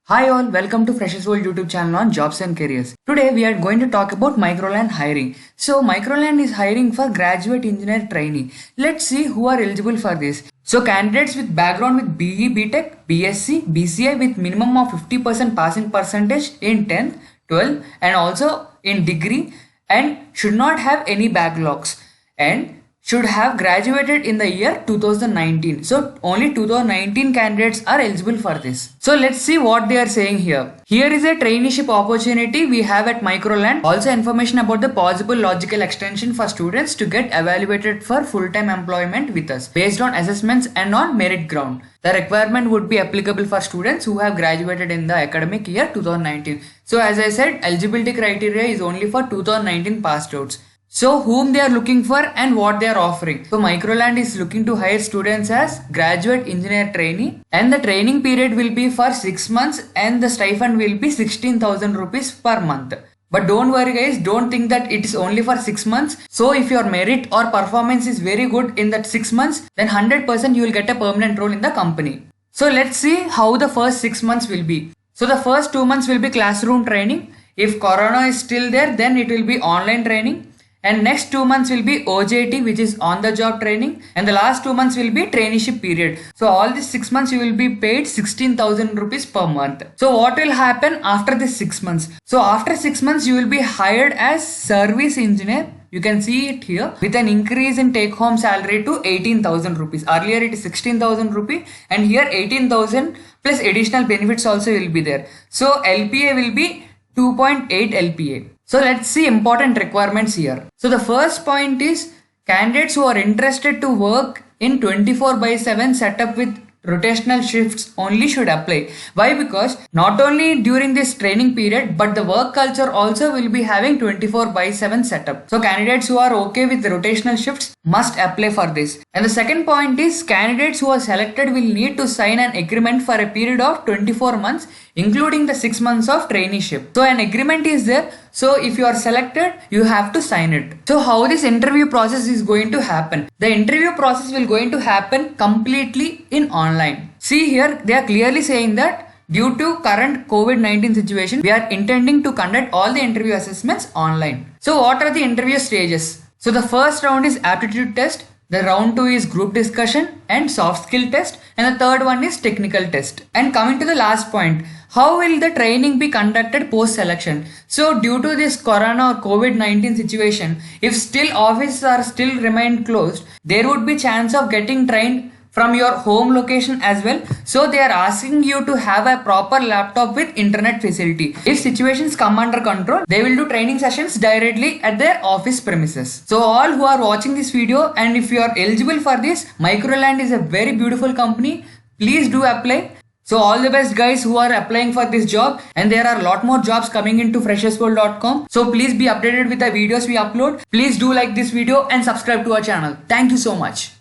Hi all, welcome to Freshers World YouTube channel on Jobs and Careers. Today we are going to talk about Microland hiring. So Microland is hiring for graduate engineer trainee. Let's see who are eligible for this. So candidates with background with BE, BTech, BSc, BCI with minimum of 50% passing percentage in 10th, 12th and also in degree and should not have any backlogs and should have graduated in the year 2019. So only 2019 candidates are eligible for this. So let's see what they are saying here. Here is a traineeship opportunity we have at Microland. Also information about the possible logical extension for students to get evaluated for full-time employment with us based on assessments and on merit ground. The requirement would be applicable for students who have graduated in the academic year 2019. So as I said, eligibility criteria is only for 2019 passed outs. So whom they are looking for and what they are offering. So Microland is looking to hire students as graduate engineer trainee and the training period will be for 6 months and the stipend will be 16,000 rupees per month. But don't worry guys, don't think that it is only for 6 months. So if your merit or performance is very good in that 6 months, then 100% you will get a permanent role in the company. So let's see how the first 6 months will be. So the first 2 months will be classroom training. If Corona is still there, then it will be online training. And next 2 months will be OJT, which is on the job training, and the last 2 months will be traineeship period. So all these 6 months you will be paid 16,000 rupees per month. So what will happen after this 6 months? So after 6 months you will be hired as service engineer. You can see it here with an increase in take home salary to 18,000 rupees. Earlier it is 16,000 rupee and here 18,000 plus additional benefits also will be there. So LPA will be 2.8 LPA. So let's see important requirements here. So the first point is candidates who are interested to work in 24/7 setup with rotational shifts only should apply. Why? Because not only during this training period but the work culture also will be having 24/7 setup. So candidates who are okay with the rotational shifts must apply for this. And the second point is candidates who are selected will need to sign an agreement for a period of 24 months including the 6 months of traineeship. So an agreement is there. So if you are selected, you have to sign it. So how this interview process is going to happen? The interview process will going to happen completely in online. See here, they are clearly saying that due to current COVID-19 situation, we are intending to conduct all the interview assessments online. So what are the interview stages? So the first round is aptitude test. The round 2 is group discussion and soft skill test, and the third one is technical test. And coming to the last point, how will the training be conducted post selection? So due to this corona or COVID-19 situation, if still offices are still remain closed, there would be chance of getting trained from your home location as well. So they are asking you to have a proper laptop with internet facility. If situations come under control, they will do training sessions directly at their office premises. So all who are watching this video and if you are eligible for this, Microland is a very beautiful company. Please do apply. So all the best guys who are applying for this job, and there are a lot more jobs coming into freshersworld.com. So please be updated with the videos we upload. Please do like this video and subscribe to our channel. Thank you so much.